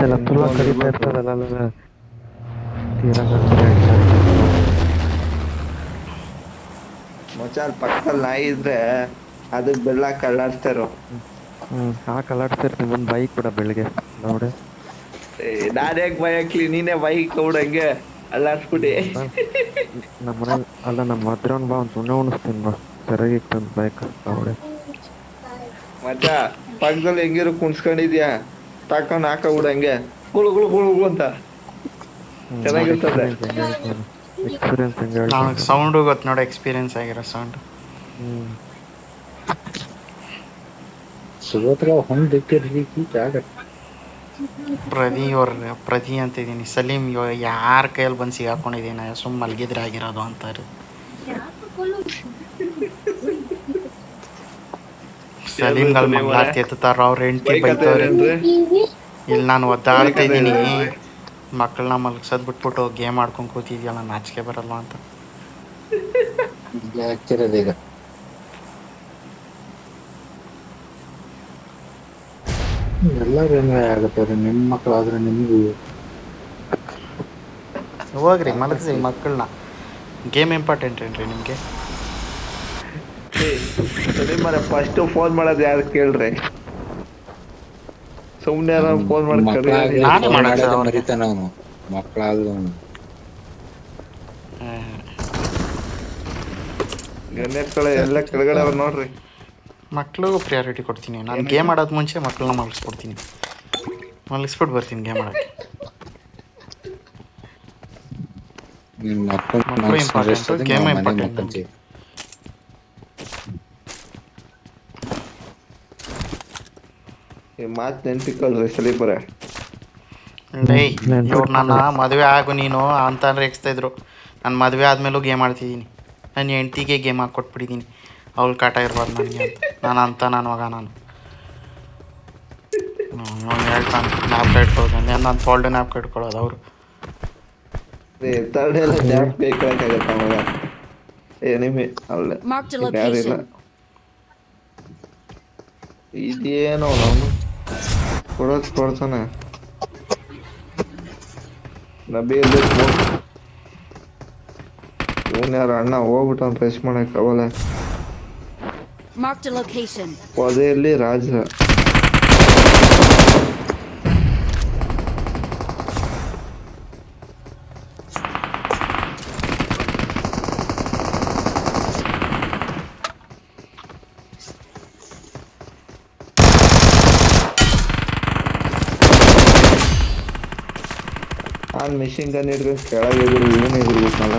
ಎಲ್ಲ ತುಲ ಕಡಿತಾ ಇರ್ಬೇಕು ಇರ್ತದಲ್ಲ ತೀರಾ ಒಂಚೂರು ಹೆಡ್ಶಾಟ್ ಮಚ್ಚ ಅಲ್ಲಿ ಪಕ್ಕದಲ್ಲಿ ನಾಯಿ ಇದ್ರೆ ಅದಕ್ ಬೆಳ್ಳಾಕ ಕಳ್ಳಾಡ್ತಾರೋ. ಸಾಕು ಅಲ್ಲಾಡ್ತಿರ್ತೀನಿ ಮುಂದೆ ಬೈಕ್ ಕೂಡ ಬೆಳಿಗ್ಗೆ ನೋಡಿ. ನಾನ್ ಯಾಕೆ ಭಯ ಹಾಕ್ಲಿ, ನೀನೇ ಬೈಕ್ ಹಂಗೆ ಅಲ್ಲಾಡ್ಸ್ಬಿಟ್ಟಿ. ನಮ್ಮನೆ ಅಲ್ಲ ನಮ್ಮ ಹತ್ರವನ್ ಬಾ ಒಂದು ಸುಣ್ಣ ಉಣಿಸ್ತೀನಿ ಬಾ ಸರಿಯಾಗಿತ್ತು ಬೈಕ್ ನೋಡಿ. ಮಚ್ಚ ಪಕ್ಕದಲ್ಲಿ ಹೆಂಗಿರು ಕುಣ್ಸ್ಕೊಂಡಿದ್ಯಾ, ತಕೊಂಡ್ ಹಾಕಬಿಡ ಹಂಗೆ ಗುಳು ಗುಳು ಗುಳು ಗುಳು ಅಂತ ನೋಡಿ ಚೆನ್ನಾಗಿರ್ತದೆ. ಎಕ್ಸ್ಪೀರಿಯನ್ಸ್ ಹೆಂಗೆ ಹೇಳ್ತಾನೆ, ಎಕ್ಸ್ಪೀರಿಯನ್ಸ್ ಹೆಂಗೆ ನನಗೆ ಹೇಳ್ತಾನೆ. ಸೌಂಡು ಗೊತ್ತು ನೋಡಿ, ಎಕ್ಸ್ಪೀರಿಯನ್ಸ್ ಆಗಿರೋ ಸೌಂಡ್. सुबह हम देखते रही कि क्या कर ಪ್ರತಿ ಅಂತಿದ್ದೀನಿ. ಸಲೀಮ್ ಯಾರ ಕೈಯಲ್ಲಿ ಬಂದು ಸಿಗಾಕೊಂಡಿದ್ದೀನಿ, ಸುಮ್ಮ ಮಲಗಿದ್ರೆ ಆಗಿರೋದು ಅಂತಾರೆ. ಸಲೀಮ್ಗಳು ಮಂಗ್ಲಾರ್ತಿ ಎತ್ತಾರ, ಅವ್ರ ಹೆಂಡತಿ ಬೈತವ್ರೆ. ಇಲ್ಲಿ ನಾನು ಒದ್ದಾಡ್ತಾ ಇದ್ದೀನಿ, ಮಕ್ಕಳನ್ನ ಮಲಗ್ಸೋದು ಬಿಟ್ಬಿಟ್ಟು ಗೇಮ್ ಆಡ್ಕೊಂಡು ಕೂತಿದ್ಯಲ್ಲ, ನಾಚಿಕೆ ಬರಲ್ವ ಅಂತ. देगा ಎಲ್ಲರೂ ಹೆಂಗೆ ಆಗುತ್ತೆ ನಿಮ್ಮ ಮಕ್ಕಳಾದ್ರೆ ನಿಮಗೂ ಹೋಗ್ರಿ ಮಲಗಿಸಿ ಮಕ್ಕಳನ್ನ. ಗೇಮ್ ಇಂಪಾರ್ಟೆಂಟ್ ಏನ್ರಿ ನಿಮಗೆ? ಫಸ್ಟ್ ಫೋನ್ ಮಾಡೋದು ಯಾರು ಕೇಳ್ರಿ, ಸುಮ್ನೆ ಫೋನ್ ನಾನೇ ಮಾಡೋದು ಅವ್ರಿಗೆ. ಮರಿತಾನ ಅವನು ಮಕ್ಕಳಾದ್ರು ಗಣ್ಯತ್ಗಳು ಎಲ್ಲ ಕೆಳಗಡೆ ಅವ್ರು ನೋಡ್ರಿ. ಮಕ್ಳಿಗೂ ಪ್ರಿಯಾರಿಟಿ ಕೊಡ್ತೀನಿ. ನಾನು ಗೇಮ್ ಆಡೋದು ಮುಂಚೆ ಮಕ್ಕಳನ್ನ ಮಲಗಿಸ್ಬಿಡ್ತೀನಿ, ಮಲಗಿಸ್ಬಿಟ್ಟು ಬರ್ತೀನಿ ಗೇಮ್ ಆಡೋಕ್ಕೆ. ಮಕ್ಕಳು ಇಂಪಾರ್ಟೆಂಟು, ಗೇಮ್ ಇಂಪಾರ್ಟೆಂಟ್ ನನಗೆ. ಈ ಮಾತು ನೆನ್ಪಿಕ್ಕಲ್ರಿ ಸಲೀಪರ. ಇವ್ರು ನನ್ನ ಮದುವೆ ಆಗು ನೀನು ಅಂತ ರೇಗಿಸ್ತಾ ಇದ್ರು. ನಾನು ಮದುವೆ ಆದಮೇಲೂ ಗೇಮ್ ಆಡ್ತಿದ್ದೀನಿ. ನನ್ನ ಹೆಂಡ್ತಿಗೆ ಗೇಮ್ ಹಾಕ್ಕೊಟ್ಬಿಟ್ಟಿದ್ದೀನಿ, ಅವಳು ಕಾಟ ಇರ್ಬಾರ್ದು ನನಗೆ ಅಂತ. ನಾನು ಮಗ ನಾನು ಹೇಳ್ತಾನೆ ನ್ಯಾಪ್ ಇಟ್ಕೊಳ್ಳೋದು, ನಾನು ಫೋಲ್ಡ್ ನ್ಯಾಪ್ ಇಟ್ಕೊಳ್ಳೋದು. ಅವರು ತರ್ಡೆಲ್ಲ ಜ್ಞಾಪಕ ಬೇಕಾಗತ್ತ ಮಗ. ಎನಿಮಿ ಅಲ್ಲ ಯಾರಿಲ್ಲ. ಇದೇನೋ ನಾನು ಕೊಡ್ತಾನೆ ನಬಿಯಲ್ಲಿ ಇವನ್ ಯಾರು ಅಣ್ಣ ಹೋಗ್ಬಿಟ್ಟ ರೆಸ್ಟ್ ಮಾಡಕ್ ಅವಲ್ಲ. ಪೊದೆಯಲ್ಲಿ ರಾಜ ಮಿಷಿನ್ ಗನ್ ಹಿಡ್ಕೊಂಡು ಕೆಳಗೆ ಇವನ್ ಎದುರ್ಬಿಟ್ನಲ್ಲ.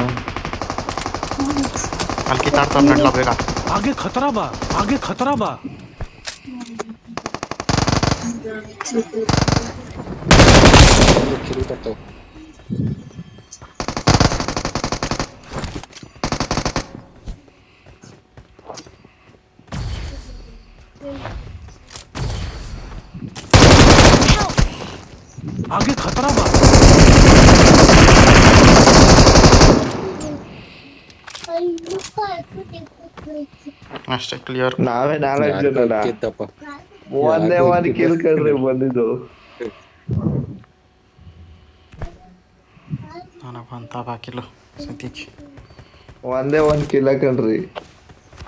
ಅಲ್ಲಿ ಕಿತ್ತಾಡ್ತಾವ್ ನಡ್ಲ ಬೇಗ. आगे खतरा बा, आगे खतरा बा. आगे खतरा बा. ಅಷ್ಟೇ ಕ್ಲಿಯರ್. ನಾವೇ 4 ಜನ ಒಂದೇ ಒಂದು ಕೇಳ್ಕೊಂಡ್ರಿ ಬಂದಿದ್ದು. ನನಗೆ ಅಂತ ಬಾಕಿಲು ಸದ್ಯಕ್ಕೆ ಒಂದೇ ಒಂದು ಕಿಲ್ ಹಾಕಣ್ರಿ,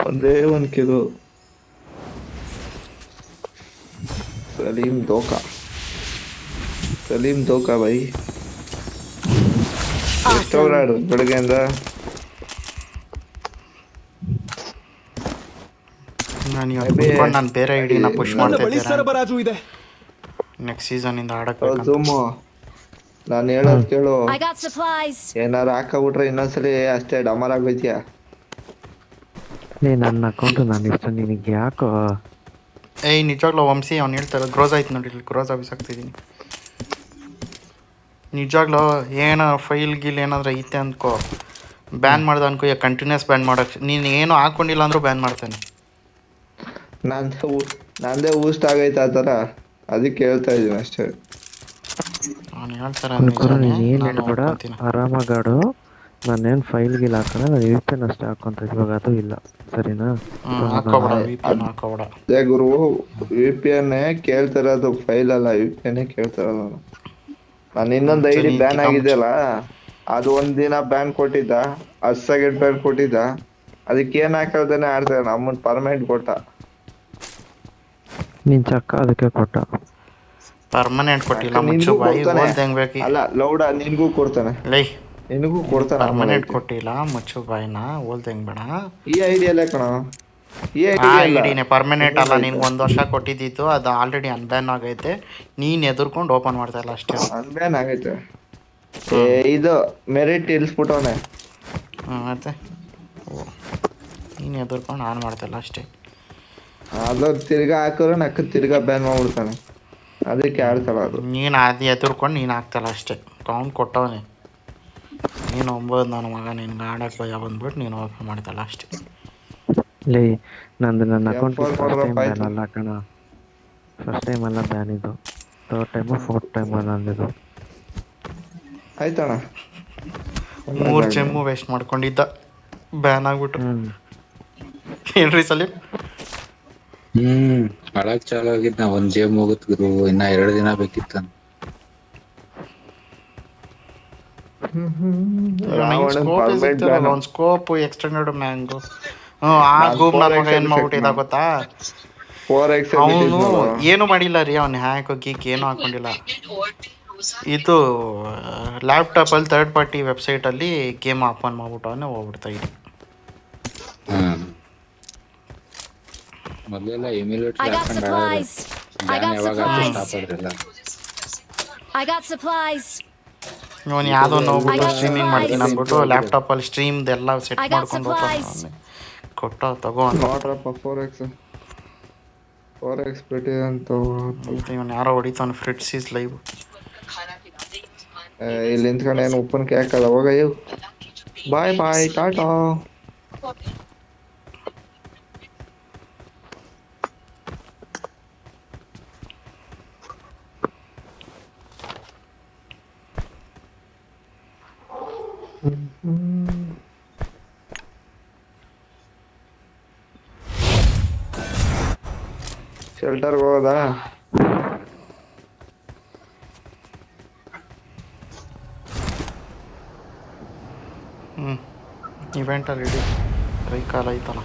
ಒಂದೇ ಒಂದು ಕಿಲು. ಸಲೀಮ್ ದೋಖಾ ಬೈ. ಎಷ್ಟೋರಾಡು ಬೆಳಗ್ಗೆಯಿಂದ ನಾನು ಬೇರೆ ಐಡಿನ ಪುಷ್ ಮಾಡ್ತಾ ಇದ್ದೆ. ನೆಕ್ಸ್ಟ್ ಸೀಸನ್ ಇಂದ ಆಡಕ್ಕೆ ನಾನು ಹೇಳೋದು ಕೇಳು, ಏನಾರು ಹಾಕಬಿಟ್ರೆ ಇನ್ನೊಂದ್ಸಲಿ ಅಷ್ಟೇ ಡಮರ್ ಆಗೋಯ್ತೀಯ. ನನ್ನ ಅಕೌಂಟ್ ನಾನು ಇಷ್ಟ ನಿನಗೆ ಯಾಕೋ. ನಿಜವಾಗ್ಲೂ ವಂಶಿ ಅವ್ನು ಹೇಳ್ತಾರೆ ಗ್ರೋಸ್ ಆಯ್ತು ನೋಡಿ, ಇಲ್ಲಿ ಗ್ರೋಸ್ ಆಫೀಸ್ ಆಗ್ತಿದ್ದೀನಿ. ನಿಜವಾಗ್ಲೂ ಏನೋ ಫೈಲ್ ಗಿಲ್ ಏನಾದರೂ ಐತೆ ಅಂದ್ಕೋ, ಬ್ಯಾನ್ ಮಾಡ್ದೆ ಅನ್ಕೋ, ಈಗ ಕಂಟಿನ್ಯೂಸ್ ಬ್ಯಾನ್ ಮಾಡೋಕ್ಕೆ ನೀನು ಏನೂ ಹಾಕ್ಕೊಂಡಿಲ್ಲ ಅಂದರೂ ಬ್ಯಾನ್ ಮಾಡ್ತಾನೆ. ನಂದೇ ಊಸ್ಟ್ ಆಗೈತೆ ಆ ಥರ, ಅದಕ್ಕೆ ಹೇಳ್ತಾ ಇದ್ದೀನಿ ಅಷ್ಟೇ. ಅವ್ನು ಹೇಳ್ತಾರೆ ಏನು ಹೇಳ್ಬೇಡ, ಆರಾಮಾಗಾಡು. ನಾನೇನು ಫೈಲ್ ಗಿಲ್ ಹಾಕೋಣ, ನಾನು ಇರ್ತೇನೆ ಅಷ್ಟೇ ಹಾಕೊಂತ. ಇವಾಗ ಅದು ಇಲ್ಲ, ಸರಿನಾ? ಹಾಕೋಬೇಡ ಗುರು. ವಿ ಪಿ ಎನ್ ಕೇಳ್ತಿರೋದು, ಫೈಲ್ ಅಲ್ಲ, ವಿ ಪಿ ಎನ್ ಕೇಳ್ತಿರೋದು. ನಾನು ಇನ್ನೊಂದು ಐಡಿ ಬ್ಯಾನ್ ಆಗಿದೆಯಲ್ಲ, ಅದು ಒಂದ್ ದಿನ ಬ್ಯಾನ್ ಕೊಟ್ಟಿದ್ದ, 10 ಸೆಕೆಂಡ್ ಬ್ಯಾನ್ ಕೊಟ್ಟಿದ್ದ. ಅದಕ್ಕೆ ಏನ್ ಹಾಕಲ್ದೇನೆ ಆಡ್ತಾರೆ, ಅಮ್ಮನ್ ಪರ್ಮನೆಂಟ್ ಕೊಟ್ಟ. ನಿನ್ ಚಕ್ಕ ಅದಕ್ಕೆ ಕೊಟ್ಟ. ಪರ್ಮನೆಂಟ್ ಕೊಟ್ಟಿಲ್ಲ, ಮುಚ್ಚು ನಿನ್ಗೂ ಬಾಯಿ. ಕೊಡ್ತಾನೆ. ಓಲ್ದಂಗ್ ಬೇಕು ಅಲ್ಲ ಲೌಡ ನಿನ್ಗೂ ಕೊಡ್ತಾನೆ, ಲೈ. ನಿನಗೂ ಕೊಡ್ತಾನೆ. ಪರ್ಮನೆಂಟ್ ಕೊಟ್ಟಿಲ್ಲ, ಮುಚ್ಚು ಬಾಯಿನ. ಓಲ್ದಂಗ್ ಬೇಡ. ಈ ಐಡಿ ಅಲ್ಲ ಕಣ, ಈ ಆ ಐಡಿ ಅಲ್ಲ, ಐಡಿನೇ ಪರ್ಮನೆಂಟ್ ಅಲ್ಲ. ಇನ್ನೊಂದ್ ನಿನ್ಗೆ 1 ವರ್ಷ ಕೊಟ್ಟಿದ್ದಿತ್ತು, ಅದು ಆಲ್ರೆಡಿ ಅನ್ಬ್ಯಾನ್ ಆಗೈತೆ. ನೀನು ಎದುರ್ಕೊಂಡು ಓಪನ್ ಮಾಡ್ತಾ ಇಲ್ಲ ಅಷ್ಟೇ. ಅನ್ಬ್ಯಾನ್ ಆಗೈತೆ. ಇದು ಮೆರಿಟ್ ಇಲ್ಸ್ಬಿಟ್ಟವನೆ. ಮತ್ತೆ ನೀನು ಎದುರ್ಕೊಂಡು ಆನ್ ಮಾಡ್ತಾಯಿಲ್ಲ ಅಷ್ಟೇ. ಅದು ತಿರ್ಗಾ ಹಾಕಿದ್ರೆ ನಕ್ಕ ತಿರ್ಗಾ ಬ್ಯಾನ್ ಮಾಡ್ಬಿಡ್ತಾನೆ, ಅದಕ್ಕೆ ಆಡ್ತಾಳ ಅದು. ನೀನು ಅದು ಎದುರ್ಕೊಂಡು ನೀನು ಆಗ್ತಾಯಿಲ್ಲ ಅಷ್ಟೇ. ಕೌಂಟ್ ಕೊಟ್ಟವನೆ. ನೀನು 9 ನನ್ನ ಮಗ, ನಿನ್ಗೆ ಆಡಕ್ಕೆ ಭಯ ಬಂದ್ಬಿಟ್ಟು ನೀನು ಓಪನ್ ಮಾಡ್ತಾಯಿಲ್ಲ ಅಷ್ಟೇ. ಲೇ ನನ್ನ ಅಕೌಂಟ್ F4 ಫಸ್ಟ್ ಟೈಮ್ ಆಯ್ತು. ಬ್ಯಾನ್ ಅಲ್ಲ ಕಣ. ಫಸ್ಟ್ ಟೈಮ್ ಅಲ್ಲ ಬ್ಯಾನ್ ಇದು, 3rd ಟೈಮು 4th ಟೈಮು ನಂದಿದು. ಆಯ್ತಣ್ಣ, 3 ಚೆಮ್ಮು ವೇಸ್ಟ್ ಮಾಡ್ಕೊಂಡಿದ್ದ, ಬ್ಯಾನ್ ಆಗ್ಬಿಟ್ಟು. ಏನ್ರಿ ಸಲೀಮ್? ಹಾಳಾಗ್ ಚಾಲು ಆಗಿದ್ದ. 1 ಗೇಮ್ ಹೋಗುತ್ತ ಗುರು, ಇನ್ನ 2 ದಿನ ಬೇಕಿತ್ತ. ಒಂದು ಸ್ಕೋಪ್ ಎಕ್ಸ್ಟೆಂಡೆಡ್ ಮ್ಯಾಂಗೋ. ಆ ಗೂಮ್ ನನ್ನ ಮಗ ಏನು ಮಾಡ್ಬಿಟ್ಟಿದ್ದ ಗೊತ್ತಾ? 4x ಅವನು ಏನು ಮಾಡಿಲ್ಲ ರೀ, ಅವ್ನು ಹ್ಯಾಕ್ ಗೀಕ್ ಏನೂ ಹಾಕೊಂಡಿಲ್ಲ. ಇದು ಲ್ಯಾಪ್ಟಾಪಲ್ಲಿ 3rd ಪಾರ್ಟಿ ವೆಬ್ಸೈಟಲ್ಲಿ ಗೇಮ್ ಓಪನ್ ಮಾಡ್ಬಿಟ್ಟು ಅವನೇ ಹೋಗ್ಬಿಡ್ತಾ ಇದ್ದ. ಮೊದಲೆಲ್ಲ ಎಮ್ಯುಲೇಟರ್ I got ಹಾಕೊಂಡು supplies. I got ಯಾವಾಗ supplies. ಸ್ಟಾಪ್ ಆಗಿರಲ್ಲ. I got supplies. ಇವನು ಯಾವುದೋ ನೋಡ್ಬಿಟ್ಟು I got ಸ್ಟ್ರೀಮಿಂಗ್ supplies. ಮಾಡ್ತೀನಿ ಅಂದ್ಬಿಟ್ಟು ಲ್ಯಾಪ್ಟಾಪಲ್ಲಿ ಸ್ಟ್ರೀಮ್ದೆಲ್ಲ ಸೆಟ್ I got ಮಾಡ್ಕೊಂಡು ಓಪನ್ supplies. ಕೊಟ್ಟು ತಗೋ ಅಂತ. ನೋಡ್ರಪ್ಪ 4x ಬಿಟ್ಟಿದೆ ಅಂತ. ಇವನು ಯಾರೋ ಹೊಡಿತಾನೆ. ಫ್ರಿಟ್ಸ್ ಈಸ್ ಲೈವ್. ಇಲ್ಲಿ ನಿಂತ್ಕೊಂಡು ಏನು ಉಪ್ಪನ್ಕೆ ಹಾಕಲ್ಲ, ಹೋಗಯ್ಯೋ. ಬಾಯ್ ಬಾಯ್, ಟಾಟಾ. ಶೆಲ್ಟರ್ಗೆ ಹೋಗೋದಾ? ಇವೆಂಟಲ್ಲಿ ಇಡಿ ಕಾಲ ಐತಲ್ಲ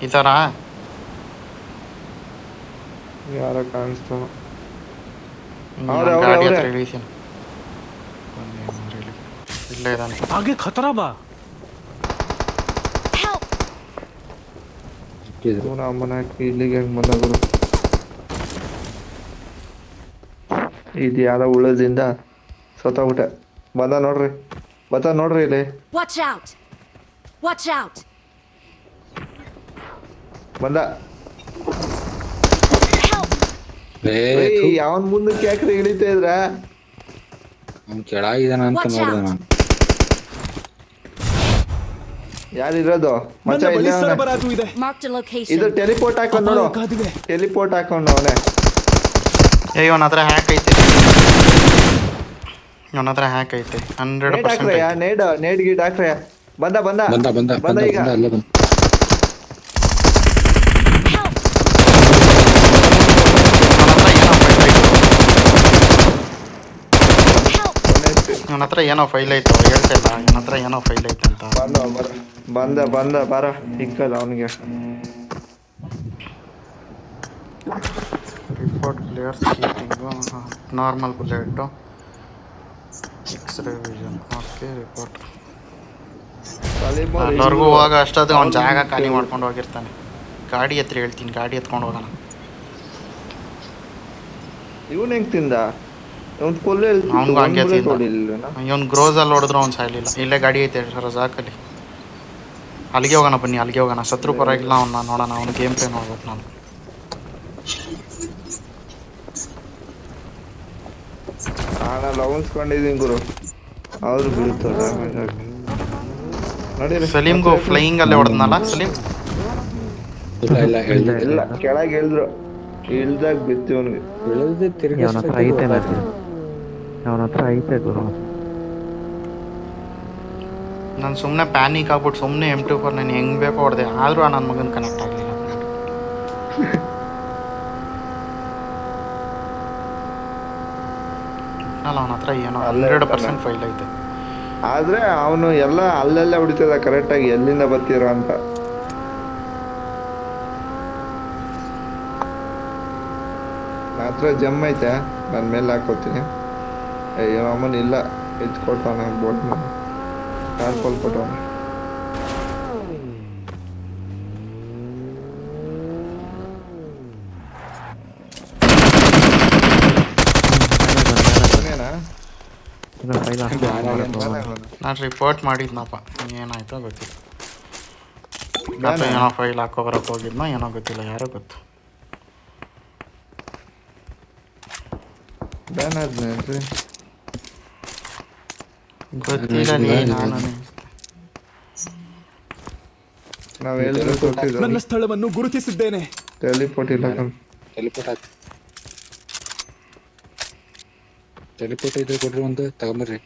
ಈ ಥರ. ಯಾರ ಕಾಣಿಸ್ತು? ಗಾಡಿ ಹತ್ರ ಇಳಿತೀನಿ. ಇಲ್ಲೇ ಇದ್ದಾನೆ. आगे खतरा बा. Help! ಅಮ್ಮನ ಹಾಕಿ ಇಲ್ಲಿಗೆ ಹೆಂಗ್ ಬಂದವರು? ಇದು ಯಾರೋ ಉಳ್ಳದಿಂದ ಸತ್ತೋಗ್ಬಿಟ್ಟೆ. ಬಂದ ನೋಡ್ರಿ, ಇಲ್ಲಿ. Watch out! Watch out! ಬಂದ. Help! ಯಾವನ್ ಮುಂದಕ್ಕೆ ಯಾಕ್ರಿ ಇಳಿತಾ ಇದ್ರ? ಅವ್ನು ಕೆಳಗಿದಾನ ಅಂತ Watch ನೋಡ್ದೆ out. ನಾನು. ಯಾರಿರೋದು ಮಚ್ಚ? ಇಲ್ಲಿ Marked a ಇದು location. ಟೆಲಿಪೋರ್ಟ್ ಹಾಕೊಂಡ್ ನೋಡು, ಟೆಲಿಪೋರ್ಟ್ ಹಾಕೊಂಡು ಅವನೇ. ಇವನ ಹತ್ರ ಹ್ಯಾಕ್ ಐತೆ. ಇವನ ಹತ್ರ ಹ್ಯಾಕ್ ಐತೆ 100%. ನೇಡ್ ಗೀಡ್ ಹಾಕ್ರಯ್ಯ. ಬಂದ ಈಗ. ಅಲ್ಲೇ ಬಂದ. Help! Help! ಇವನ ಹತ್ರ ಏನೋ ಫೈಲ್ ಐತೆ, ಹೇಳ್ತಾ ಇಲ್ಲ. ಇವನ ಹತ್ರ ಏನೋ ಫೈಲ್ ಐತೆ ಅಂತ. ಬಂದ ಬಾರ, ಸಿಕ್ಕಲ್ಲ ಅವನಿಗೆ. Report players cheating, normal bullet, x ray vision. Okay, report. ಎಲ್ಲರಿಗೂ ಹೋಗ ಅಷ್ಟೊತ್ತಿಗೆ ಅವ್ನು ಜಾಗ ಖಾಲಿ ಮಾಡ್ಕೊಂಡು ಹೋಗಿರ್ತಾನೆ. ಗಾಡಿ ಹತ್ರ ಹೇಳ್ತೀನಿ, ಗಾಡಿ ಎತ್ಕೊಂಡು ಹೋಗೋಣ. ಇವನ್ ಹೆಂಗ್ ತಿಂದ? ಅವ್ನಿಗೂ ಹಂಗೆ ತಿಂದ. ಇವನು ಗ್ರೋಸಲ್ಲಿ ಹೊಡೆದ್ರು ಅವ್ನು ಸಾಯ್ಲಿಲ್ಲ. ಇಲ್ಲೇ ಗಾಡಿ ಐತೆ ರಜಾಕಲ್ಲಿ. ಅಲ್ಲಿಗೆ ಹೋಗೋಣ, ಬನ್ನಿ ಅಲ್ಲಿಗೆ ಹೋಗೋಣ. ಸತ್ರು ಪರವಾಗಿಲ್ಲ, ಅವ್ನ ನೋಡೋಣ. ಅವ್ನು ಗೇಮ್ ಪ್ಲೇ ನೋಡ್ಬೇಕು ನಾನು. ನಾನು ಲವನ್ಸ್ಕೊಂಡಿದ್ದೀನಿ ಗುರು, ಅವ್ರು ಬೀಳ್ತಾರೆ. ನೋಡಿ ಸಲೀಮ್ಗೂ ಫ್ಲೈಯಿಂಗ್ ಅಲ್ಲೇ ಹೊಡೆದ್ನಲ್ಲ ಸಲೀಮ್. ಇಲ್ಲ ಕೆಳಗೆ ಇಳ್ದಾಗ ಬಿತ್ತು ಅವನಿಗೆ. ಅವನ ಹತ್ರ ಐತೆ ಗುರು. ನಾನು ಸುಮ್ಮನೆ ಪ್ಯಾನಿಕ್ ಆಗ್ಬಿಟ್ಟು ಸುಮ್ಮನೆ M24 ನಾನು ಹೆಂಗೆ ಬೇಕೋ ಹೊಡೆದೆ. ಆದರೂ ನನ್ನ ಮಗನ ಕನೆಕ್ಟ್ ಆಗಲಿಲ್ಲ. ಅಲ್ಲ ಅವನ ಹತ್ರ ಏನೋ ಅಲ್ಲೇ 100% ಫೈಲ್ ಐತೆ. ಆದ್ರೆ ಅವನು ಎಲ್ಲ ಅಲ್ಲೆಲ್ಲ ಹೊಡಿತದ ಕರೆಕ್ಟಾಗಿ ಎಲ್ಲಿಂದ ಬರ್ತೀರಾ ಅಂತ. ಮಾತ್ರ ಜಮ್ ಐತೆ, ನನ್ ಮೇಲೆ ಹಾಕೋತೀನಿ. ಅಯ್ಯೋ ಅಮ್ಮನ್ ಇಲ್ಲ, ಎಚ್ ಕೊಟ್ಟವನ ಬೋಟ್ ಮೇಲೆ ಟಾರ್ಪಲ್ ಕೊಟ್ಟವನ. ಇನ್ನು ಫೈಲ್ ನಾನು ರಿಪೋರ್ಟ್ ಮಾಡಿದ್ನಪ್ಪ, ಏನಾಯ್ತೋ ಗೊತ್ತಿಲ್ಲ. ಅಥವಾ ಏನೋ ಫೈಲ್ ಹಾಕೋ ಬರೋಕೆ ಹೋಗಿದ್ನೋ ಏನೋ ಗೊತ್ತಿಲ್ಲ, ಯಾರೋ ಗೊತ್ತು. ಬ್ಯಾನ್ ಆದ್ನೇನ್ರಿ ಗೊತ್ತಿಲ್ಲ ನಾನು ನಾವ್ ಹೇಳಿದ್ರೆ ಕೊಟ್ಟಿದ್ದು ನನ್ನ ಸ್ಥಳವನ್ನು ಗುರುತಿಸಿದ್ದೇನೆ. ಟೆಲಿಪೋರ್ಟ್ ಇಲ್ಲ ಟೆಲಿಪೋರ್ಟ್ ಇದ್ರೆ ಕೊಡ್ರಿ, ಒಂದು ತಗೊಂಬರ್ರಿ.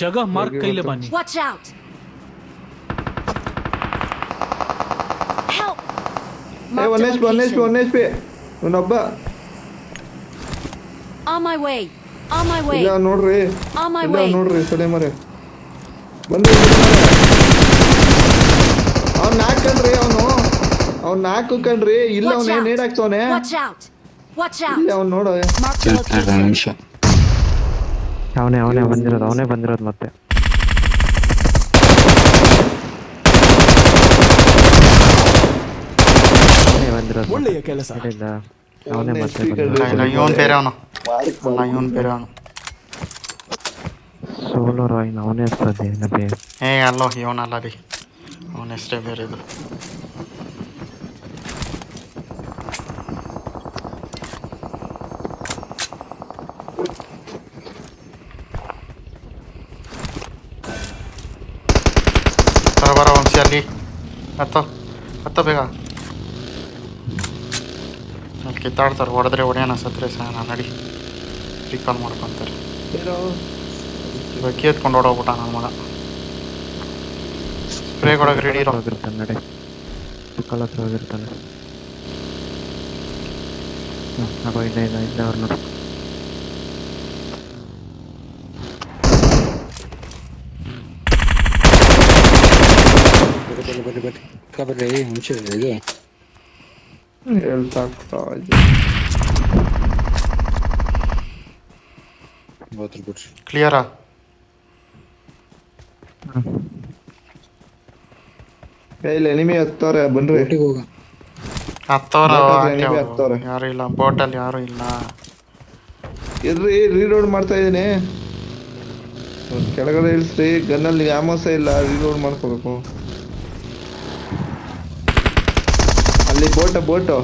जगह मार्क कैले बानी. Watch out! Help! One H P one H P ಇವನೊಬ್ಬ On my way. On my way. ಇಲ್ಲ ನೋಡ್ರಿ, On my ಇಲ್ಲ way. ನೋಡ್ರಿ ಸಡೆ ಮರೆ ಬಂದು ಅವ್ನ್ ನಾಲ್ಕಂಡ್ರಿ, ಅವ್ನ್ ನಾಲ್ಕು ಕಣ್ರಿ. ಇಲ್ಲ Watch ಅವ್ನ out. ನೇಡ್ ಹಾಕ್ತವನೆ. Watch out! Watch out! ಇಲ್ಲ ಅವ್ನ್ ನೋಡು, Mark the location. ನಿಮಿಷ ಅವನೇ ಬಂದಿರೋದು ಮತ್ತೆ. ಒಳ್ಳೆಯ ಕೆಲಸ. ಅವನೇ ಮತ್ತೆ ಇವನ್ ಬೇರೆ ಅವನು ಸೋಲೋ ರಾಯ್ನ ಅವನೇ ಇರ್ತದೆ ನಬಿ. ಅಲ್ಲೋ ಇವನಲ್ಲ ರೀ, ಅವನಷ್ಟೇ ಬೇರೆ ಇದು. ಬರ ವಂಶಿ ಅಲ್ಲಿ ಹತ್ತ ಬೇಗ. ಅಲ್ಲಿ ಕಿತ್ತಾಡ್ತಾರೆ, ಹೊಡೆದ್ರೆ ಹೊಡೆಯೋಣ, ಸತ್ರೆ ಸಾಯಣ. ನಡಿ ರೀಕಾಲ್ ಮಾಡ್ಕೊತಾರೆ. ಬಕ್ಕಿ ಎತ್ಕೊಂಡು ಓಡೋಗ್ಬಿಟ್ಟ ನನ್ನ ಮಗ. ಸ್ಪ್ರೇ ಕೊಡೋಕೆ ರೆಡಿ ಇರೋ. ಹೋಗಿರ್ತಾನೆ ನಡಿ, ಚಿಕ್ಕಲ್ ಹತ್ರ ಹೋಗಿರ್ತಾನೆ. ಹಾಗೋ ಇಲ್ಲ ಅವ್ರು ನೋಡಿ. ಬರ್ರಿ ಮುಂಚೆ ಇದು ಹೇಳ್ತಾ ಕ್ಲಿಯರಾ? ಇಲ್ಲ ಎನಿಮಿ ಹತ್ತವ್ರೆ, ಬನ್ರಿ. ಹೋಗ ಹತ್ತವ್ರ ಯಾರು ಇಲ್ಲ, ಬೋಟಲ್ಲಿ ಯಾರು ಇಲ್ಲ. ಇರ್ರಿ, ರೀಲೋಡ್ ಮಾಡ್ತಾ ಇದೀನಿ. ಕೆಳಗಡೆ ಇಳಿಸ್ರಿ, ಗನ್ನಲ್ಲಿ ಆಮೋಸ ಇಲ್ಲ, ರೀಲೋಡ್ ಮಾಡ್ಕೋಬೇಕು. ಅಲ್ಲಿ ಬೋಟು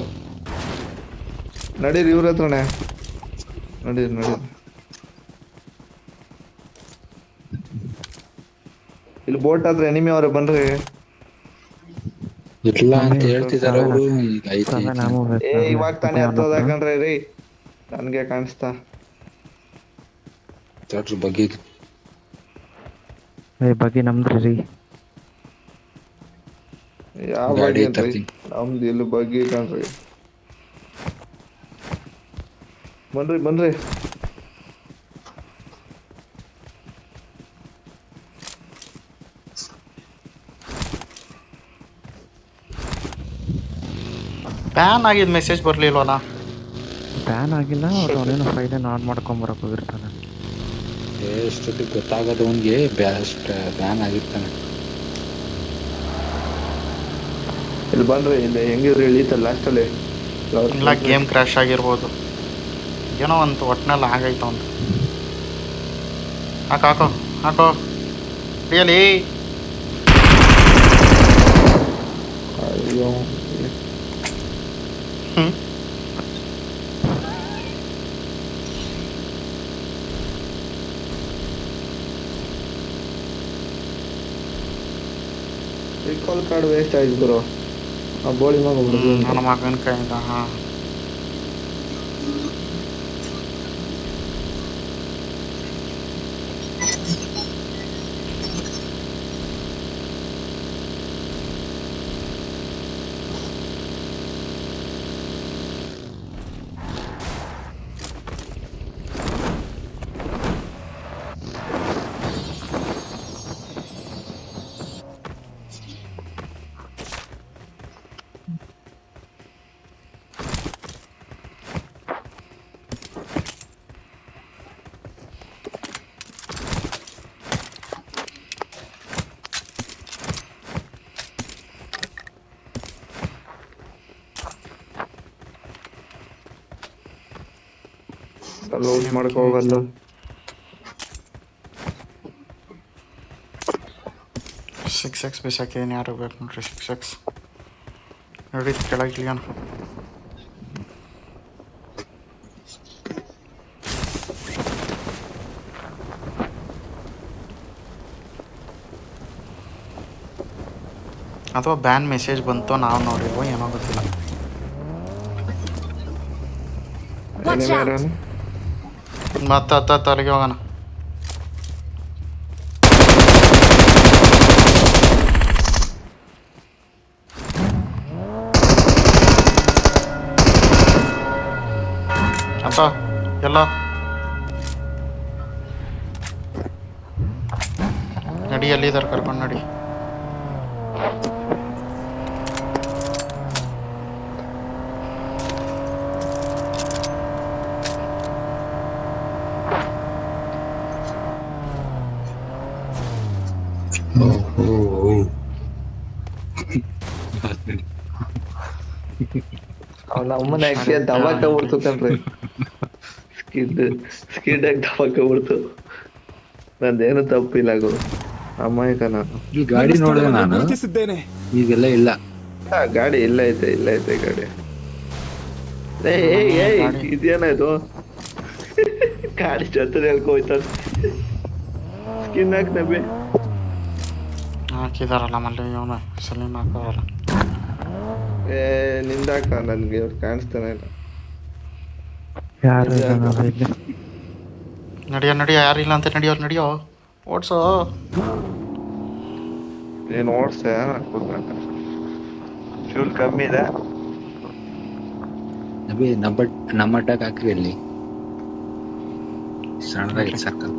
ನಡೀರಿ, ಇವ್ರ ಹತ್ರನೇ ನಡೀರಿ. ಇಲ್ಲಿ ಬೋಟ್ ಹತ್ರ ಎನಿಮಿ ಅವ್ರೆ, ಬನ್ರಿ. ಇಲ್ಲ ಅಂತ ಹೇಳ್ತಿದಾರ ಅವರು. ಇವಾಗ ತಾನೇ ಹತ್ತದ ಕಣ್ರಿ ರೀ, ನನ್ಗೆ ಕಾಣಿಸ್ತಾ ಬಗ್ಗೆ ನಮ್ದ್ರಿ ರೀ. ಯಾವ ಬಗ್ಗೆ ನಮ್ದು ಇಲ್ಲಿ ಬಗ್ಗೆ ಕಣ್ರಿ. ಬನ್ರಿ ಬ್ಯಾನ್ ಆಗಿದ್ ಮೆಸೇಜ್ ಬರ್ಲಿಲ್ವಲ್ಲ? ಬ್ಯಾನ್ ಆಗಿಲ್ಲ, ಅವ್ರು ಅವನೇನೋ ಫೈಲ್ ಆನ್ ಮಾಡ್ಕೊಂಬರಕ್ ಹೋಗಿರ್ತಾನೆ. ಎಷ್ಟೊತ್ತಿಗೆ ಗೊತ್ತಾಗೋದು ಅವನಿಗೆ ಬ್ಯಾನ್ ಆಗಿರ್ತಾನೆ. ಇಲ್ಲಿ ಬನ್ರಿ, ಇಲ್ಲಿ ಹೆಂಗಿದ್ರು ಇಳೀತಲ್ಲ ಲಾಸ್ಟಲ್ಲಿ. ಇಲ್ಲ, ಗೇಮ್ ಕ್ರ್ಯಾಶ್ ಆಗಿರ್ಬೋದು, ಏನೋ ಒಂದು ಒಟ್ಟಿನಲ್ಲಿ ಆಗೈತೆ ಒಂದು. ಹಾಕೋ ರಿಯಲಿ. ಅಯ್ಯೋ, ರಿಕಾಲ್ ಕಾರ್ಡ್ ವೇಸ್ಟ್ ಆಯ್ತು ಗುರು. ಆ ಬೋಳಿ ಮಗ ನನ್ನ ಮಗನ ಕೈಯಿಂದ. ಲೂಸ್ ಮಾಡಕ್ ಹೋಗಲ್ಲ. 6x ಬಿಸಾಕಿದ್ದೀನಿ, ಯಾರು ಬೇಕು ನೋಡ್ರಿ 6x. ನೋಡಿ ಕೆಳಗೆ ಇಳಿಯೋಣ. ಅಥವಾ ಬ್ಯಾನ್ ಮೆಸೇಜ್ ಬಂತು, ನಾವು ನೋಡಿಲ್ವೋ ಏನೋ ಗೊತ್ತಿಲ್ಲ. Watch out! ಮತ್ತೆ ಹತ್ತ ಅಲ್ಲಿಗೆ ಹೋಗೋಣ. ಅಪ್ಪ ಎಲ್ಲ ನಡಿ, ಎಲ್ಲಿದ್ದಾರೆ ಕರ್ಕೊಂಡು ನಡಿ. ಅವ್ನ ಅಮ್ಮನ ಯಾಕೆ ದವಾಕ ಬಿಡ್ತು ಕಣ್ರಿ. ಸ್ಕಿಡ್ ಆಗಿ ದವಾಕ ಬಿಡ್ತು. ನಂದೇನು ತಪ್ಪಿಲ್ಲ ಗುರು, ಅಮಾಯಕ ನಾನು. ಈ ಗಾಡಿ ನೋಡಿದೆ ಸ್ಥಳವನ್ನು ನಾನು, ಗುರುತಿಸಿದ್ದೇನೆ. ಈಗೆಲ್ಲ ಇಲ್ಲ. ಗಾಡಿ ಇಲ್ಲ ಐತೆ ಗಾಡಿ. ಇದೇನ ಇದು ಗಾಡಿ ಜೊತೆ ಹೇಳ್ಕೋಯ್ತಾರೆ. ಸ್ಕಿನ್ ಹಾಕ್ ನಬಿ ಹಾಕಿದಾರಲ್ಲ ಮಲ್ಲಿ ಇವನು ಸಲೀಮ್ ಹಾಕೋರಲ್ಲ. ನಿಂದಾಕ ನನ್ಗೆ ಅವ್ರು ಕಾಣಿಸ್ತಾನೆ ಇಲ್ಲ. ಯಾರು ಇಲ್ಲ ನಾವು ಇಲ್ಲಿ. ನಡಿಯೋ ಯಾರಿಲ್ಲ ಅಂತ ನಡಿಯೋ ಓಡ್ಸೋ. ನೀನು ಓಡ್ಸ, ಫ್ಯೂಲ್ ಕಮ್ಮಿ ಇದೆ. ನಬಿ ನಮ್ಮ ಅಟ್ಟಾಕ್ ಹಾಕ್ರಿ ಅಲ್ಲಿ ಸಣ್ಣದಾಗಿ ಸರ್ಕಲ್.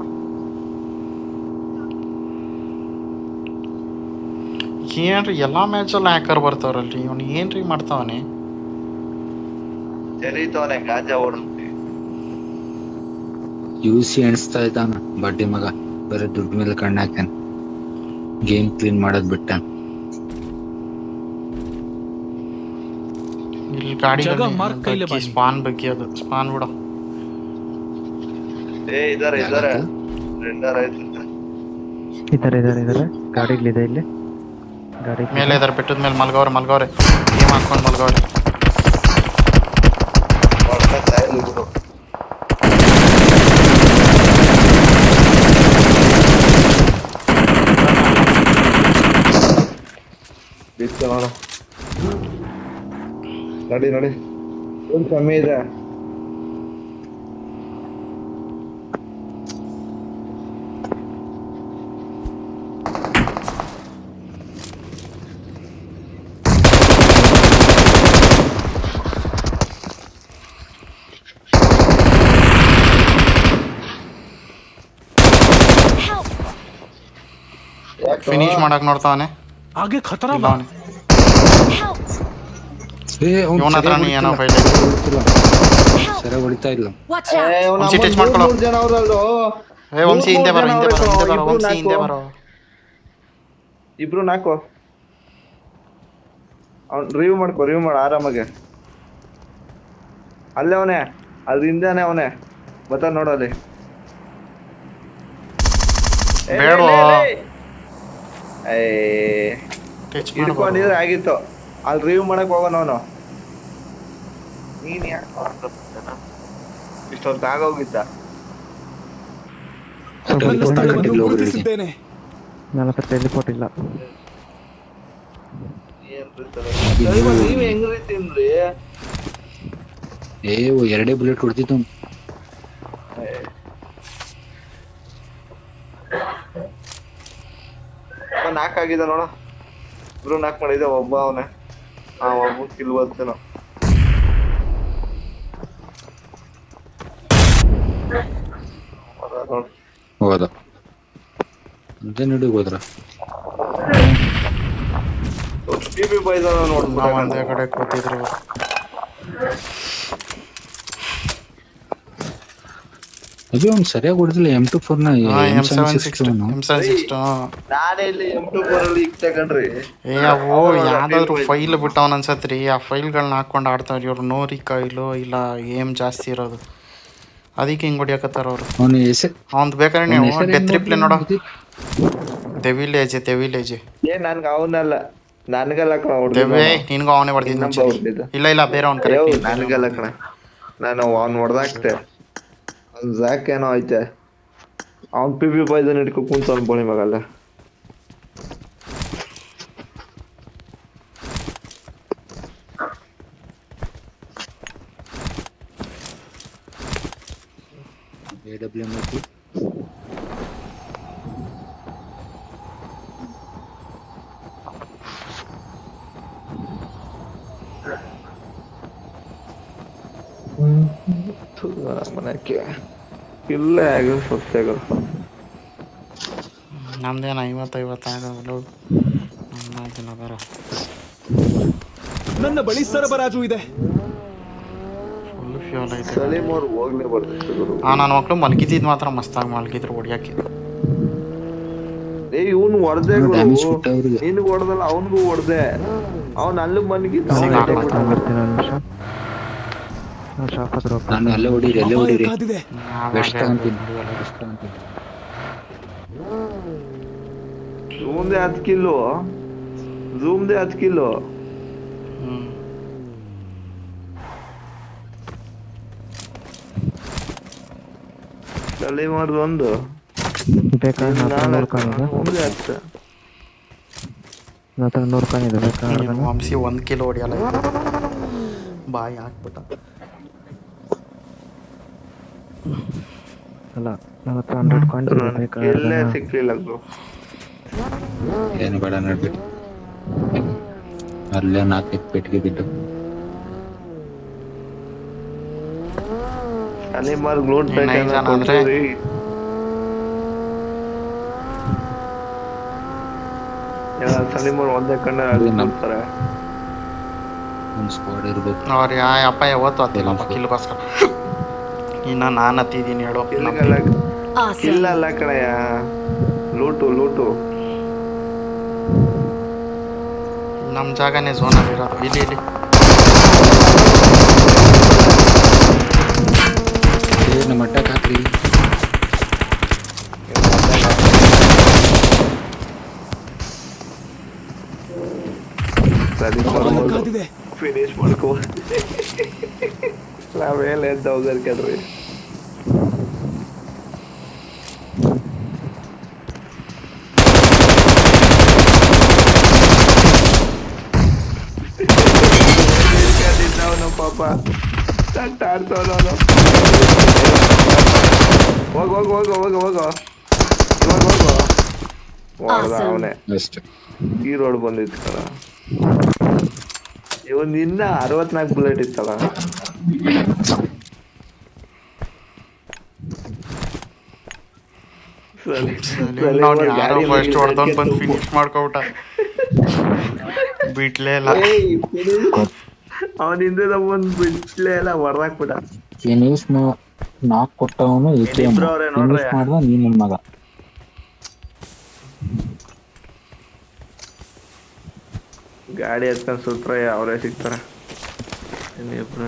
ಏನ್ರಿ ಎಲ್ಲ ಮ್ಯಾಚಲ್ಲಿ ಹ್ಯಾಕರ್ ಬರ್ತಾವ್ರಲ್ರಿ, ಇವನು ಏನ್ರಿ ಮಾಡ್ತಾವನೆ? ಚರೀತವನೆ ಗಾಂಜಾ ಓಡ. UC ಎಣಿಸ್ತಾ ಇದ್ದಾನ ಬಡ್ಡಿ ಮಗ. ಬರೀ ದುಡ್ಡು ಮೇಲೆ ಕಣ್ಣು ಹಾಕ್ಯಾನ, ಗೇಮ್ ಕ್ಲೀನ್ ಮಾಡೋದ್ ಬಿಟ್ಟ. ಇಲ್ಲಿ ಗಾಡಿ ಜಗ ಮಾರ್ಕ್ ಕೈಲೇ ಬನ್ನಿ. ಸ್ಪಾನ್ ಬಗ್ಗೆ ಅದು ಸ್ಪಾನ್ ಬಿಡು. ಇದಾರೆ ಇದಾರೆ ಗಾಡಿಗಳಿದೆ ಇಲ್ಲಿ. ಗಾಡಿ ಮೇಲೆ ಇದಾರೆ, ಬೆಟ್ಟದ ಮೇಲೆ ಮಲ್ಗವ್ರೆ ಗೇಮ್ ಹಾಕೊಂಡು ಮಲ್ಗವ್ರೆ. ನೋಡಿ ಒಂದು ಕಮ್ಮಿ ಇದೆ. ಫಿನಿಶ್ ಮಾಡಕ್ ನೋಡ್ತಾವನೆ. आगे खतरा बा। Help! ಇವನ ಹತ್ರನೂ ಏನೋ ಫೈಲ್ ಸರಿ ಹೊಡಿತಾ ಇಲ್ಲ. Watch out! ವಂಶಿ ಟಚ್ ಮಾಡ್ಕೊಳ್ಳೋ. ಜನ ಅವ್ರಲ್ಲೋ. ವಂಶಿ ಹಿಂದೆ ಬರೋ ವಂಶಿ ಹಿಂದೆ ಬರೋ. ಇಬ್ರು ನಾಲ್ಕು. ಅವ್ನು ರಿವ್ಯೂ ಮಾಡು ಆರಾಮಾಗೆ. ಅಲ್ಲೇ ಅವನೇ, ಅದ್ರ ಹಿಂದೆನೆ ಅವನೇ ಬತ್ತ ನೋಡಲ್ಲಿ. ಬೇಡವಾ ಟಚ್ ಹಿಡ್ಕೊಂಡಿದ್ರೆ ಆಗಿತ್ತು. ಅಲ್ಲಿ ರಿವ್ಯೂ ಮಾಡಕ್ ಹೋಗೋಣ ಅವನು. ನೀನ್ ಯಾಕೆ ಇಷ್ಟೊಂದು ಆಗೋಗಿದ್ದ? ನನ್ನ ಸ್ಥಳವನ್ನು ಗುರುತಿಸಿದ್ದೇನೆ. ನನ್ನ ಹತ್ರ ಟೆಲಿಪೋರ್ಟ್ ಇಲ್ಲ. ನೀವ್ ಹೆಂಗ್ರಿ ತಿನ್ರಿ? ಎರಡೇ ಬುಲೆಟ್ ಹೊಡ್ತಿತ್ತು. ನಾಲ್ಕಾಗಿದೆ ನೋಡ. ಇಬ್ರು ನಾಲ್ಕು ಮಾಡಿದೆ, ಒಬ್ಬ ಅವನೇ. ಒಬ್ಬ ಕಿಲ್ ಬಂತೇನೋ. ಹೋದ ಅದೇ ನೋಡಿ ಹೋದ್ರ. ಟಿವಿ ಬೈದ ನಾವು ಒಂದೇ ಕಡೆ ಕೂತಿದ್ರು. ಅದು ಅವ್ನು ಸರಿಯಾಗಿ ಹೊಡೆದಿಲ್ಲ. M24 ನ M762 ನಾನೇ ಇಲ್ಲಿ M24 ಅಲ್ಲಿ ಈಗ ತಗೊಂಡ್ರಿ. ಅವು ಯಾವ್ದಾದ್ರು ಫೈಲ್ ಬಿಟ್ಟವನ್ ಅನ್ಸತ್ರಿ. ಆ ಫೈಲ್ಗಳನ್ನ ಹಾಕೊಂಡು ಆಡ್ತಾವ್ರಿ ಇವ್ರು. ನೋರಿ ಕೈಲು ಇಲ್ಲ ಏಮ್ ಜಾಸ್ತಿ ಇರೋದು. ಅದಕ್ಕೆ ಹಿಂಗೆ ಹೊಡಿಯಕತ್ತಾರ ಅವರು. ಅವನ ಹೆಸರು ಅವ್ನು ಬೇಕಾದ್ರೆ ನೀವು ಡೆತ್ ರಿಪ್ಲೇ ನೋಡೋ. ದೆವಿಲೇಜ್ ನನ್ಗೆ ಅವನಲ್ಲ, ನನ್ಗಲ್ಲ ಕಣ ದೆವ್ವೇ ನಿನ್ಗೂ ಅವನೇ ಹೊಡೆದಿದ್ದು. ಇಲ್ಲ ಬೇರೆ ಅವ್ನು ಕರೆಕ್ಟ್. ನನ್ಗಲ್ಲ ಕಣ, ನಾನು ಅವ್ನ್ ಹೊಡೆದಾಕ್ತೆ. ಅವ್ನ್ ಜ್ಯಾಕ್ ಏನೋ ಐತೆ, ಅವ್ನ್ ಪಿ ಪಾಯ್ಸನ್ ಹಿಡ್ಕೊ ಕುಂತ ಅವ್ನ್ ಬೋಳಿ ಮಗಲ್ಲ. AWM ಐತಿ. ಮನಕ್ಕೆ ಇಲ್ಲ ಆಗ ಸೊಸೆಗಳು ನಮ್ದೇನು 50-50 ಆಗಲ್ಲ. ಬರ ನನ್ನ ಬಳಿ ಸರಬರಾಜು ಇದೆ. ಫುಲ್ ಫ್ಯೂಲ್ ಐತೆ. ಸಲೀಮ್ ಅವ್ರು ಹೋಗ್ಲೇ ಬರ್ತಿದ್ರು. ನನ್ನ ಮಕ್ಳು ಮಲಗಿದ್ದು ಮಾತ್ರ ಮಸ್ತಾಗಿ ಮಲಗಿದ್ರು ಹೊಡಿಯಕ್ಕೆ. ಇವನು ಹೊಡೆದೆ, ಡ್ಯಾಮೇಜ್ ಕೊಟ್ಟ ಅವ್ರಿಗೆ. ನಿನ್ಗೆ ಹೊಡೆದಲ್ಲ ಅವನಿಗೂ ಹೊಡೆದೆ. ಅವ್ನು ಅಲ್ಲಿ ಮಲಗಿದ್ದ. ಬರ್ತೀನಿ ಒಂದು ನಿಮಿಷ. ಶಾಪ್ ಹತ್ರ ಹೋಗ್ತೀನಿ. ನಾನು ಅಲ್ಲೇ ಹೊಡೀರಿ ಅಪಾಯ ಕಾದಿದೆ. ವೆಸ್ಟ್ ತಗೊಂತೀನಿ. ವೆಸ್ಟ್ ತಗೊಂತೀನಿ. ಝೂಮ್ದೆ 10 ಕಿಲೋ, ಝೂಮ್ದೆ 10 ಕಿಲೋ. ಸಲೀಮ್ ಅವ್ರದ್ದು ಒಂದು ಬೇಕಾದ್ರೆ 100 ಕಾಣಿದೆ. ನನ್ನ 100 ಕಾಣಿದೆ ಬೇಕಾದ್ರೆ. ವಂಶಿ 1 ಕಿಲೋ ಹೊಡಿಯಲ್ಲ. ಬಾಯಿ ಹಾಕ್ಬಿಟ್ಟ. ಅಲ್ಲ ನನ್ನ ಹತ್ರ 100 ಕಾಣಿದೆ ಎಲ್ಲೇ ಬೇಕಾದ್ರೆ. ಸಿಕ್ಲಿಲ್ಲ ಬ್ರೋ. ಏನು ಬೇಡ ನೋಡ್ಬಿಟ್ಟು ಅಲ್ಲೇ 4 ಪೆಟ್ಟಿಗೆ ಬಿದ್ದು. ಸಲೀಮ್ ಅವ್ರಿಗೆ ಲೂಟ್ ಇನ್ನು ಐದು ಜನ ಅಂದ್ರೆ? ಸಲೀಮ್ ಅವ್ರು ಒಂದೇ ಕಣ್ಣಲ್ಲಿ ನಂಬ್ತಾರೆ. ಒಂದು ಸ್ಕ್ವಾಡ್ ಇರ್ಬೇಕು. ಅವ್ರು ಅಪ್ಪ ಯಾವತ್ತು ಹತ್ತಿಲ್ಲಪ್ಪ ಕಿಲ್ಗೋಸ್ಕರ. ಇನ್ನು ನಾನು ಹತ್ತಿದ್ದೀನಿ ಹೇಳೋ. Awesome. ಇಲ್ಲ ಅಲ್ಲ ಕಣಯ್ಯ, ಲೂಟು ನಮ್ಮ ಜಾಗನೇ ಝೋನಲ್ಲಿರೋದು. ಇಲ್ಲಿ ನಮ್ಮ ಅಡ್ಡಕ್ಕೆ ಹಾಕ್ರಿ. ಅಪಾಯ ಕಾದಿದೆ. ಫಿನಿಶ್ ಮಾಡ್ಕೋ. ನಾವೇಲೆ ಅಂತ ಹೋಗೋದು ಕೇಳ್ರಿ. ಅವನು ಪಾಪ ಆಡ್ತಾವನು. ಹೋಗು ಇವಾಗ ಹೋಗು. ಅವನೇ ಅಷ್ಟೇ. ಈ ರೋಡ್ ಬಂದಿತ್ತು ಕಣ. ಇವನ್ ಇನ್ನ 64 ಬುಲೆಟ್ ಇತ್ತಲ್ಲ. ಯಾರೋ ಫಸ್ಟ್ ಹೊಡೆದವ್ನು ಬಂದು ಫಿನಿಶ್ ಮಾಡ್ಕೊಬಿಟ್ಟ. ಬಿಟ್ಲೇ ಇಲ್ಲ. ಅವನ ಹಿಂದೆ ಬಂದು ಬಿಟ್ಲೇ ಇಲ್ಲ, ಹೊಡೆದಾಕ್ಬಿಟ್ಟ. ಫಿನಿಶ್ ನಾಕ್ ಕೊಟ್ಟವನು ಫಿನಿಶ್ ಮಾಡ್ದ ನೀನ್ ನನ್ ಮಗ. ಗಾಡಿ ಹತ್ಕೊಂಡ್ ಸುತ್ರೆ ಅವರೇ ಸಿಗ್ತಾರ. ಇನ್ನಿಬ್ರು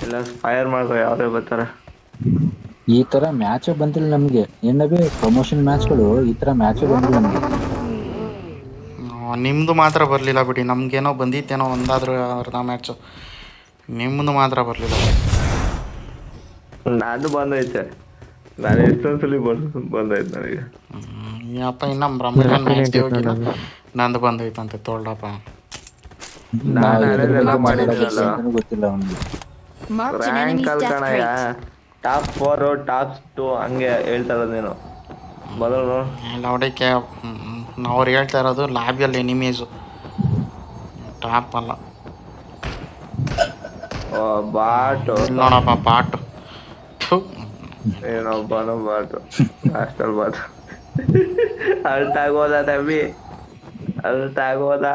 ಎಲ್ಲ ಫೈರ್ ಮಾಡಿದ್ರೆ ಯಾವ್ದೇ ಬರ್ತಾರೆ. ಈ ತರ ಮ್ಯಾಚ್ ಬಂದಿಲ್ಲ ನಮ್ಗೆ. ಏನವೇ ಪ್ರಮೋಷನ್ ಮ್ಯಾಚ್ಗಳು ಈ ತರ ಮ್ಯಾಚ್ ಬಂದಿಲ್ಲ ನಮ್ಗೆ. ನಿಮ್ಮದು ಮಾತ್ರ ಬರಲಿಲ್ಲ ಬಿಡಿ. ನಮಗೇನೋ ಬಂದಿತ್ತೇನೋ ಒಂದಾದ್ರೂ ಅರ್ಧ ಮ್ಯಾಚು. ನಿಮ್ಮದು ಮಾತ್ರ ಬರಲಿಲ್ಲ. ನಾನು ಬಂದೈತೆ, ನಾನು ಎಷ್ಟೊಂದ್ಸಲಿ ಬಂದೈತೆ ನನಗೆ. ಅಪ್ಪ ಇನ್ನು ರಂಜಾನ್ ಮ್ಯಾಚ್ಗೆ ಹೋಗಿಲ್ಲ. ನಂದು ಬಂದೈತಂತೆ ತೋಳ್ಡಪ್ಪ. ಗೊತ್ತಿಲ್ಲ ಅವ್ನಿಗೆ. Marked an ರ್ಯಾಂಕ್ enemy's ಅಲ್ಲಿ death ಕಣಯ್ಯ, crate. ಟಾಪ್ 4 ಟಾಪ್ 2 ಹಂಗೆ ಹೇಳ್ತಾ ಇರೋದು ನೀನು. ಬದಲು ಎಲ್ಲ ಹೊಡಿಕೆ ಅವ್ರು ಹೇಳ್ತಾ ಇರೋದು ಲಾಬಿಯಲ್ಲಿ ಎನಿಮೀಸು, ಟಾಪ್ ಅಲ್ಲ. ಬಾಟು ನೋಡಪ್ಪ ಬಾಟು. ಏನೊಬ್ಬನು ಬಾಟು, ಹಾಸ್ಟೆಲ್ ಬಾಟು. ಅಲ್ಟಾಗೋದ ತಮ್ಮಿ, ಅಲ್ಟಾಗೋದ.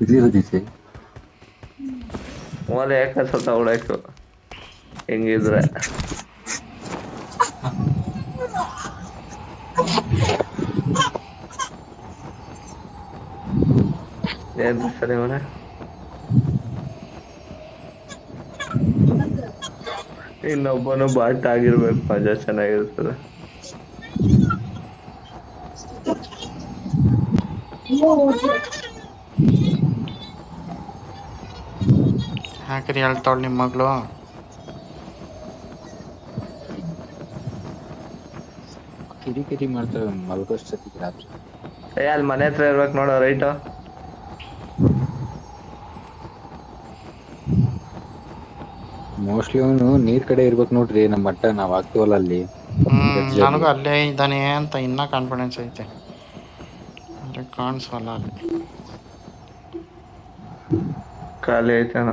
ಇದಿರುತ್ತೆ ಓಲೆ ಯಾಕೆ ಸತ್ತ ಹೊಡಾಯ್ತು ಹೆಂಗಿದ್ರೆ ಏನ್ ಸರಿ ಮನೆ ಇನ್ನೊಬ್ಬನು ಬಾಟ್ ಆಗಿರ್ಬೇಕು ಮಜಾ ಚೆನ್ನಾಗಿರ್ತದೆ. ಯಾಕ್ರಿ ಹೇಳ್ತಾವಳು ನಿಮ್ಮ ಮಗಳು? ಕಿರಿಕಿರಿ ಮಾಡ್ತೇವೆ ಮಲ್ಗೋಷ್ಟೊತ್ತಿಗೆ ರಾತ್ರಿ. ಅಲ್ಲಿ ಮನೆ ಹತ್ರ ಇರ್ಬೇಕು ನೋಡೋ ರೈಟ್. ಮೋಸ್ಟ್ಲಿ ಅವನು ನೀರ್ ಕಡೆ ಇರ್ಬೇಕು ನೋಡ್ರಿ, ನಮ್ಮ ಮಟ್ಟ ನಾವ್ ಆಗ್ತೀವಲ್ಲ ಅಲ್ಲಿ. ನನಗೂ ಅಲ್ಲೇ ಇದ್ದಾನೆ ಅಂತ ಇನ್ನೂ ಕಾನ್ಫಿಡೆನ್ಸ್ ಐತೆ, ಅಂದರೆ ಕಾಣಿಸಲ್ಲ ಅಲ್ಲಿ. ಖಾಲಿ ಐತೇನ?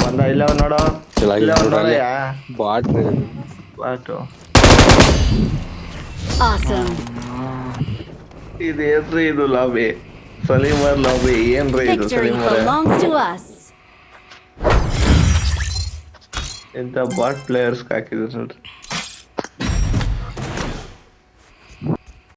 ಬಂದ ಇಲ್ಲ ನೋಡೋ, ಇಲ್ಲ ನೋಡಯ್ಯ ಬಾಟ್ ಬಾಟು. Awesome. ಇದು ಏನ್ರಿ ಇದು ಲಾಬಿ? ಸಲೀಮರ್ ಲಾಬಿ ಏನ್ರಿ ಇದು? Victory ಸಲೀಮರ್ belongs to us. ಇಂಥ ಬಾಟ್ ಪ್ಲೇಯರ್ಸ್ ಹಾಕಿದ್ರು ನೋಡ್ರಿ.